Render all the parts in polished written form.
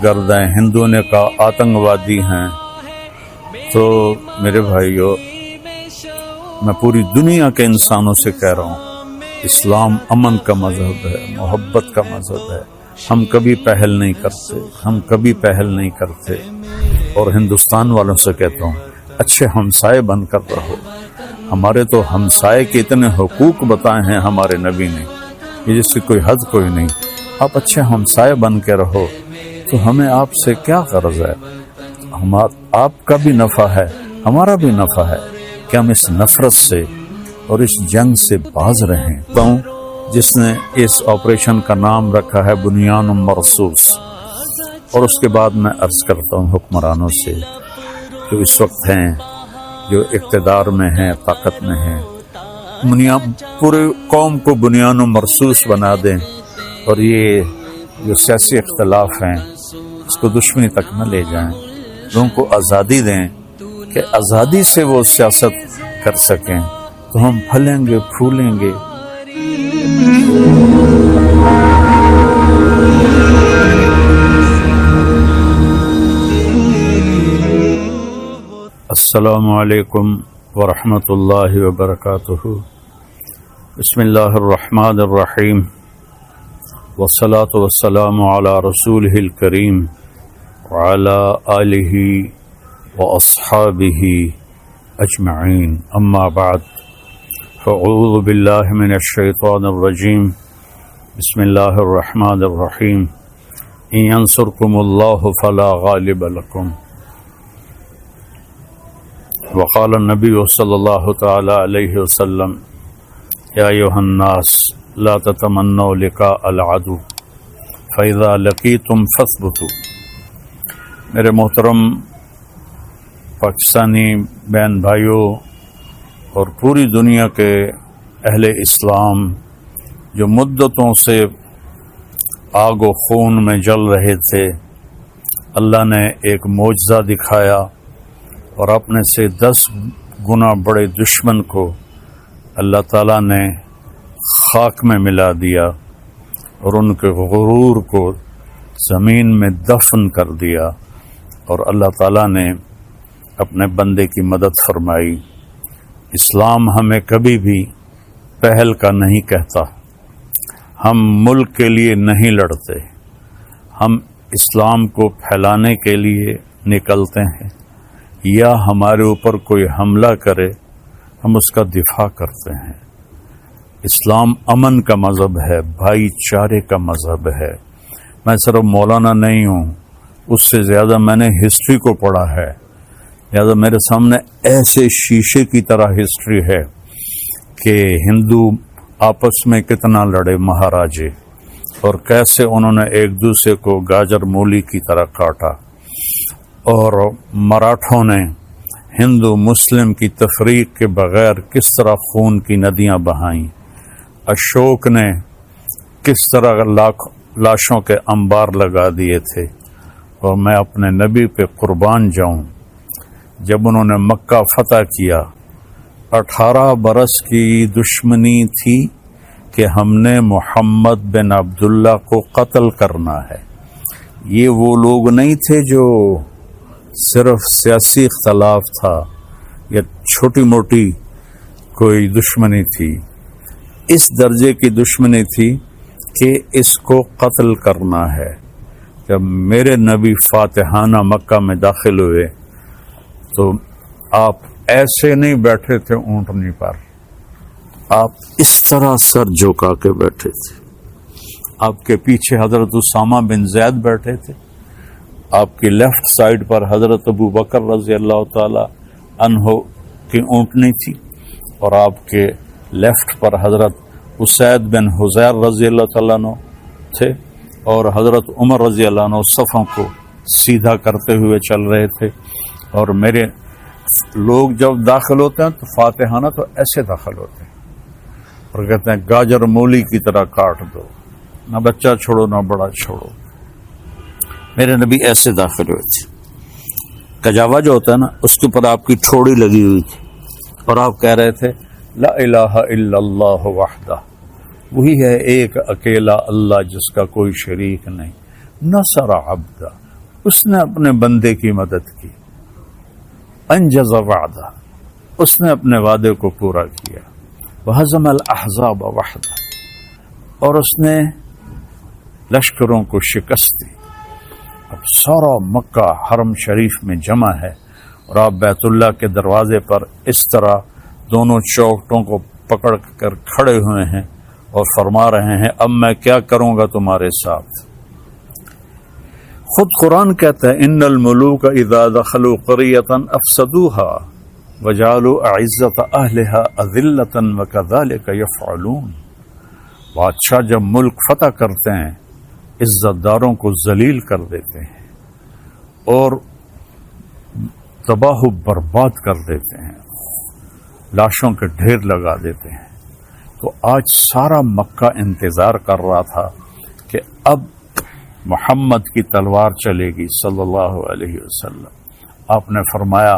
گرد ہیں، ہندوؤں نے کہا آتنکوادی ہیں۔ تو میرے بھائیو، میں پوری دنیا کے انسانوں سے کہہ رہا ہوں، اسلام امن کا مذہب ہے، محبت کا مذہب ہے۔ ہم کبھی پہل نہیں کرتے اور ہندوستان والوں سے کہتا ہوں، اچھے ہمسائے بن کر رہو۔ ہمارے تو ہمسائے کے اتنے حقوق بتائے ہیں ہمارے نبی نے، جس کی کوئی حد کوئی نہیں۔ آپ اچھے ہمسائے بن کے رہو تو ہمیں آپ سے کیا غرض ہے؟ آپ کا بھی نفع ہے، ہمارا بھی نفع ہے کہ ہم اس نفرت سے اور اس جنگ سے باز رہیں۔ جس نے اس آپریشن کا نام رکھا ہے بنیان مرصوص۔ اور اس کے بعد میں عرض کرتا ہوں حکمرانوں سے جو اس وقت ہیں، جو اقتدار میں ہیں، طاقت میں ہیں، پورے قوم کو بنیان و مرصوص بنا دیں، اور یہ جو سیاسی اختلاف ہیں اس کو دشمنی تک نہ لے جائیں۔ لوگوں کو آزادی دیں کہ آزادی سے وہ سیاست کر سکیں، تو ہم پھلیں گے، پھولیں گے۔ السلام علیکم ورحمۃ اللہ وبرکاتہ۔ بسم اللہ الرحمن الرحیم، والصلاة والسلام علی رسولہ الکریم وعلی آلہ واصحابہ اجمعین، اما بعد، فاعوذ باللہ من الشیطان الرجیم، بسم اللہ الرحمن الرحیم، ان ینصرکم اللہ فلا غالب لکم، وقال النبی صلی اللہ تعالی علیہ وسلم، یا ایھا الناس لا تتمنوا لقاء العدو فاذا لقیتم فاثبتوا۔ میرے محترم پاکستانی بہن بھائیوں اور پوری دنیا کے اہل اسلام جو مدتوں سے آگ و خون میں جل رہے تھے، اللہ نے ایک معجزہ دکھایا اور اپنے سے 10 گنا بڑے دشمن کو اللہ تعالیٰ نے خاک میں ملا دیا اور ان کے غرور کو زمین میں دفن کر دیا، اور اللہ تعالیٰ نے اپنے بندے کی مدد فرمائی۔ اسلام ہمیں کبھی بھی پہل کا نہیں کہتا، ہم ملک کے لیے نہیں لڑتے، ہم اسلام کو پھیلانے کے لیے نکلتے ہیں، یا ہمارے اوپر کوئی حملہ کرے ہم اس کا دفاع کرتے ہیں۔ اسلام امن کا مذہب ہے، بھائی چارے کا مذہب ہے۔ میں صرف مولانا نہیں ہوں، اس سے زیادہ میں نے ہسٹری کو پڑھا ہے، لہذا میرے سامنے ایسے شیشے کی طرح ہسٹری ہے کہ ہندو آپس میں کتنا لڑے مہاراجے، اور کیسے انہوں نے ایک دوسرے کو گاجر مولی کی طرح کاٹا، اور مراٹھوں نے ہندو مسلم کی تفریق کے بغیر کس طرح خون کی ندیاں بہائیں، اشوک نے کس طرح لاشوں کے انبار لگا دیے تھے۔ اور میں اپنے نبی پہ قربان جاؤں، جب انہوں نے مکہ فتح کیا، 18 برس کی دشمنی تھی کہ ہم نے محمد بن عبداللہ کو قتل کرنا ہے۔ یہ وہ لوگ نہیں تھے جو صرف سیاسی اختلاف تھا یا چھوٹی موٹی کوئی دشمنی تھی، اس درجے کی دشمنی تھی کہ اس کو قتل کرنا ہے۔ جب میرے نبی فاتحانہ مکہ میں داخل ہوئے تو آپ ایسے نہیں بیٹھے تھے اونٹنی پر، آپ اس طرح سر جھکا کے بیٹھے تھے۔ آپ کے پیچھے حضرت اسامہ بن زید بیٹھے تھے، آپ کی لیفٹ سائیڈ پر حضرت ابو بکر رضی اللہ تعالی عنہ کی اونٹنی تھی، اور آپ کے لیفٹ پر حضرت اسید بن حضیر رضی اللہ تعالیٰ عنہ تھے، اور حضرت عمر رضی اللہ عنہ صفوں کو سیدھا کرتے ہوئے چل رہے تھے۔ اور میرے لوگ جب داخل ہوتے ہیں تو فاتحانہ تو ایسے داخل ہوتے ہیں اور کہتے ہیں گاجر مولی کی طرح کاٹ دو، نہ بچہ چھوڑو نہ بڑا چھوڑو۔ میرے نبی ایسے داخل ہوئے تھے، کجاوا جو ہوتا ہے نا اس کے اوپر آپ کی ٹھوڑی لگی ہوئی تھی، اور آپ کہہ رہے تھے لا الہ الا اللہ وحدہ، وہی ہے ایک اکیلا اللہ جس کا کوئی شریک نہیں، نصر عبدہ اس نے اپنے بندے کی مدد کی، انجز وعدہ، اس نے اپنے وعدے کو پورا کیا، وہزم الاحزاب وحدہ، اور اس نے لشکروں کو شکست دی۔ اب سارا مکہ حرم شریف میں جمع ہے اور آپ بیت اللہ کے دروازے پر اس طرح دونوں چوکھٹوں کو پکڑ کر کھڑے ہوئے ہیں اور فرما رہے ہیں اب میں کیا کروں گا تمہارے ساتھ۔ خود قرآن کہتا ہے ان الملوک اذا دخلوا قریۃ افسدوها وجعلوا اعزۃ اہلها اذلۃ وکذلک یفعلون۔ بادشاہ جب ملک فتح کرتے ہیں عزت داروں کو ذلیل کر دیتے ہیں اور تباہ و برباد کر دیتے ہیں، لاشوں کے ڈھیر لگا دیتے ہیں۔ تو آج سارا مکہ انتظار کر رہا تھا کہ اب محمد کی تلوار چلے گی صلی اللہ علیہ وسلم۔ آپ نے فرمایا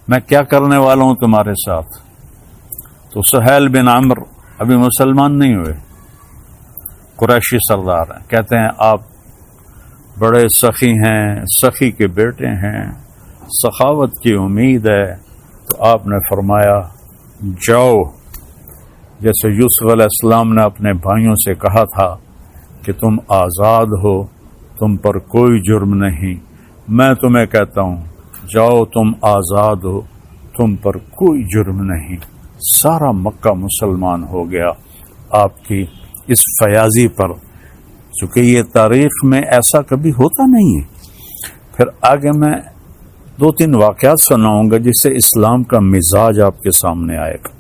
میں کیا کرنے والا ہوں تمہارے ساتھ؟ تو سہیل بن عمرو ابھی مسلمان نہیں ہوئے، قریشی سردار ہیں، کہتے ہیں آپ بڑے سخی ہیں، سخی کے بیٹے ہیں، سخاوت کی امید ہے۔ تو آپ نے فرمایا جاؤ، جیسے یوسف علیہ السلام نے اپنے بھائیوں سے کہا تھا کہ تم آزاد ہو، تم پر کوئی جرم نہیں، میں تمہیں کہتا ہوں جاؤ تم آزاد ہو، تم پر کوئی جرم نہیں۔ سارا مکہ مسلمان ہو گیا آپ کی اس فیاضی پر، چونکہ یہ تاریخ میں ایسا کبھی ہوتا نہیں ہے۔ پھر آگے میں 2-3 واقعات سناؤں گا جس سے اسلام کا مزاج آپ کے سامنے آئے گا۔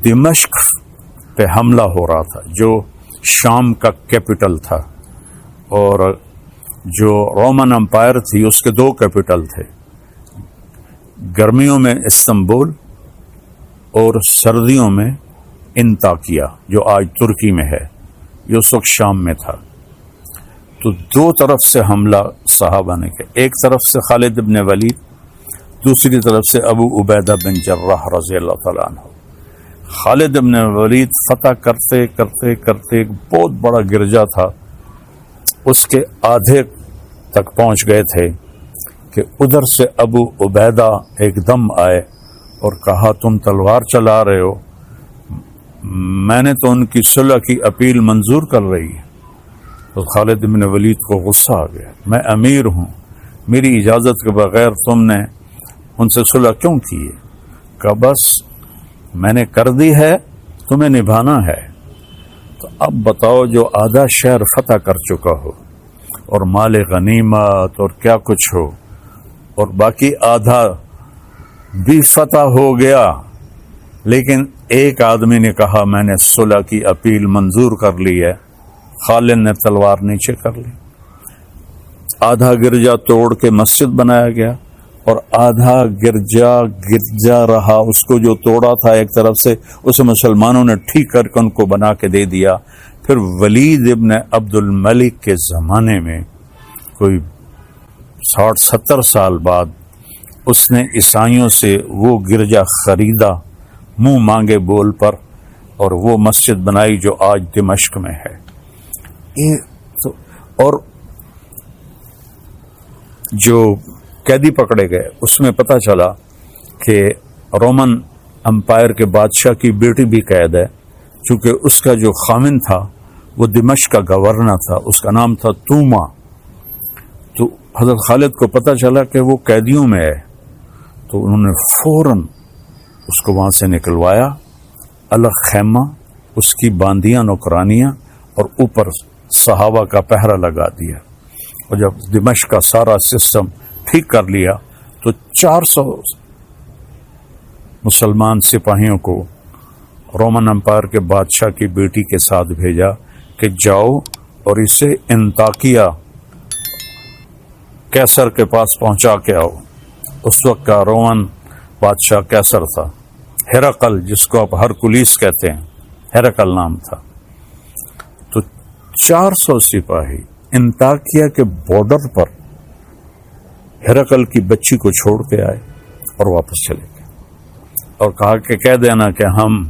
دمشق پہ حملہ ہو رہا تھا جو شام کا کیپٹل تھا، اور جو رومن امپائر تھی اس کے 2 کیپٹل تھے، گرمیوں میں استنبول اور سردیوں میں انطاکیہ جو آج ترکی میں ہے، یہ اس وقت شام میں تھا۔ تو 2 طرف سے حملہ صحابہ نے کیا، ایک طرف سے خالد بن ولید، دوسری طرف سے ابو عبیدہ بن جراح رضی اللہ تعالیٰ عنہ۔ خالد بن ولید فتح کرتے کرتے کرتے ایک بہت بڑا گرجا تھا، اس کے آدھے تک پہنچ گئے تھے کہ ادھر سے ابو عبیدہ ایک دم آئے اور کہا تم تلوار چلا رہے ہو، میں نے تو ان کی صلح کی اپیل منظور کر رہی ہے۔ تو خالد بن ولید کو غصہ آ گیا، میں امیر ہوں، میری اجازت کے بغیر تم نے ان سے صلح کیوں کی ہے؟ کہا بس میں نے کر دی ہے، تمہیں نبھانا ہے۔ تو اب بتاؤ جو آدھا شہر فتح کر چکا ہو اور مال غنیمت اور کیا کچھ ہو، اور باقی آدھا بھی فتح ہو گیا، لیکن ایک آدمی نے کہا میں نے صلح کی اپیل منظور کر لی ہے، خالد نے تلوار نیچے کر لی، آدھا گرجا توڑ کے مسجد بنایا گیا اور آدھا گرجا رہا، اس کو جو توڑا تھا ایک طرف سے اسے مسلمانوں نے ٹھیک کر کے ان کو بنا کے دے دیا۔ پھر ولید ابن عبد الملک کے زمانے میں کوئی 60-70 سال بعد اس نے عیسائیوں سے وہ گرجا خریدا منہ مانگے بول پر، اور وہ مسجد بنائی جو آج دمشق میں ہے۔ اور جو قیدی پکڑے گئے اس میں پتہ چلا کہ رومن امپائر کے بادشاہ کی بیٹی بھی قید ہے، چونکہ اس کا جو خامن تھا وہ دمشق کا گورنر تھا، اس کا نام تھا توما۔ تو حضرت خالد کو پتہ چلا کہ وہ قیدیوں میں ہے، تو انہوں نے فوراً اس کو وہاں سے نکلوایا، الگ خیمہ، اس کی باندیاں نوکرانیاں اور اوپر صحابہ کا پہرا لگا دیا۔ اور جب دمشق کا سارا سسٹم ٹھیک کر لیا تو 400 مسلمان سپاہیوں کو رومن امپائر کے بادشاہ کی بیٹی کے ساتھ بھیجا کہ جاؤ اور اسے انطاکیہ کیسر کے پاس پہنچا کے آؤ۔ اس وقت کا رومن بادشاہ کیسر تھا، ہرقل جس کو آپ ہرکلیس کہتے ہیں، ہرقل نام تھا۔ تو 400 سپاہی انطاکیہ کے بارڈر پر ہرقل کی بچی کو چھوڑ کے آئے اور واپس چلے گئے، اور کہا کہ کہہ دینا کہ ہم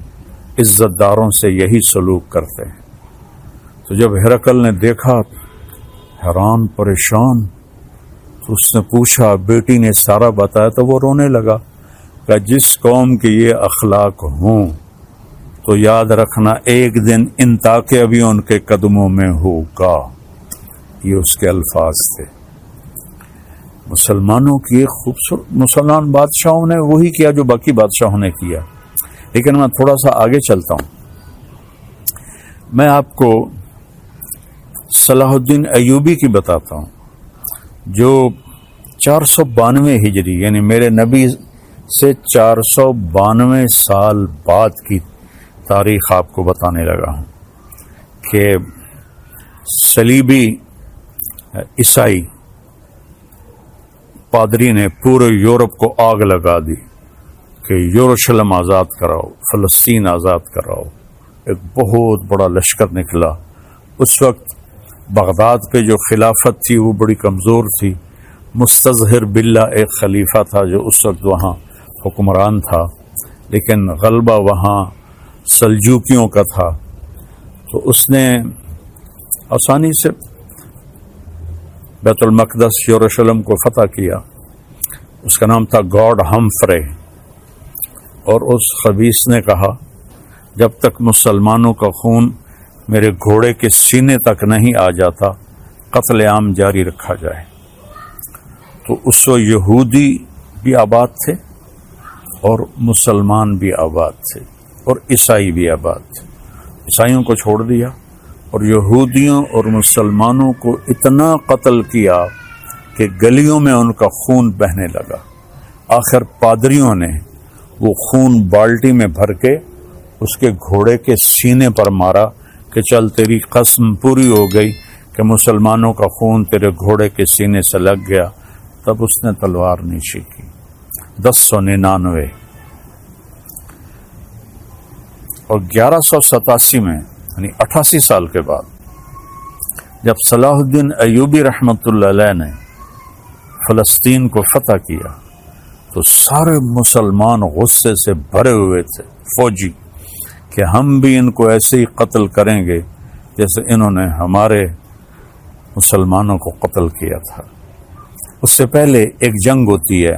عزت داروں سے یہی سلوک کرتے ہیں۔ تو جب ہرقل نے دیکھا، حیران پریشان. تو اس نے پوچھا، بیٹی نے سارا بتایا تو وہ رونے لگا کہ جس قوم کے یہ اخلاق ہوں تو یاد رکھنا ایک دن ان تاکہ بھی ان کے قدموں میں ہوگا. یہ اس کے الفاظ تھے. مسلمانوں کی ایک خوبصورت، مسلمان بادشاہوں نے وہی کیا جو باقی بادشاہوں نے کیا. لیکن میں تھوڑا سا آگے چلتا ہوں. میں آپ کو صلاح الدین ایوبی کی بتاتا ہوں جو 492 ہجری یعنی میرے نبی سے 492 سال بعد کی تاریخ آپ کو بتانے لگا ہوں کہ صلیبی عیسائی پادری نے پورے یورپ کو آگ لگا دی کہ یروشلم آزاد کراؤ، فلسطین آزاد کراؤ. ایک بہت بڑا لشکر نکلا. اس وقت بغداد پہ جو خلافت تھی وہ بڑی کمزور تھی. مستظہر باللہ ایک خلیفہ تھا جو اس وقت وہاں حکمران تھا، لیکن غلبہ وہاں سلجوکیوں کا تھا. تو اس نے آسانی سے بیت المقدس یروشلم کو فتح کیا. اس کا نام تھا گاڈ ہمفرے. اور اس خبیث نے کہا جب تک مسلمانوں کا خون میرے گھوڑے کے سینے تک نہیں آ جاتا قتل عام جاری رکھا جائے. تو اس وقت یہودی بھی آباد تھے اور مسلمان بھی آباد تھے اور عیسائی بھی آباد تھے. عیسائیوں کو چھوڑ دیا اور یہودیوں اور مسلمانوں کو اتنا قتل کیا کہ گلیوں میں ان کا خون بہنے لگا. آخر پادریوں نے وہ خون بالٹی میں بھر کے اس کے گھوڑے کے سینے پر مارا کہ چل تیری قسم پوری ہو گئی کہ مسلمانوں کا خون تیرے گھوڑے کے سینے سے لگ گیا. تب اس نے تلوار نیچی کی. 1099 اور 1187 میں یعنی 88 سال کے بعد جب صلاح الدین ایوبی رحمۃ اللہ علیہ نے فلسطین کو فتح کیا تو سارے مسلمان غصے سے بھرے ہوئے تھے فوجی کہ ہم بھی ان کو ایسے ہی قتل کریں گے جیسے انہوں نے ہمارے مسلمانوں کو قتل کیا تھا. اس سے پہلے ایک جنگ ہوتی ہے،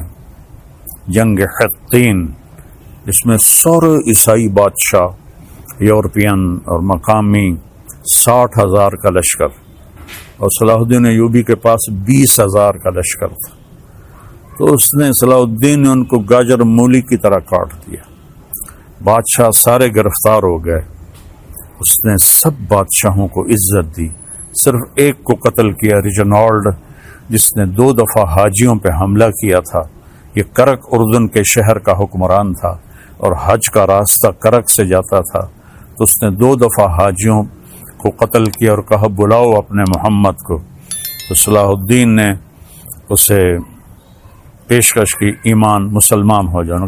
جنگ حطین، جس میں سارے عیسائی بادشاہ یورپین اور مقامی 60,000 کا لشکر، اور صلاح الدین ایوبی کے پاس 20,000 کا لشکر تھا. تو اس نے صلاح الدین نے ان کو گاجر مولی کی طرح کاٹ دیا. بادشاہ سارے گرفتار ہو گئے. اس نے سب بادشاہوں کو عزت دی، صرف ایک کو قتل کیا، ریجنالڈ، جس نے 2 دفعہ حاجیوں پہ حملہ کیا تھا. یہ کرک اردن کے شہر کا حکمران تھا اور حج کا راستہ کرک سے جاتا تھا. تو اس نے 2 دفعہ حاجیوں کو قتل کیا اور کہا بلاؤ اپنے محمد کو. تو صلاح الدین نے اسے پیشکش کی ایمان مسلمان ہو جاؤ.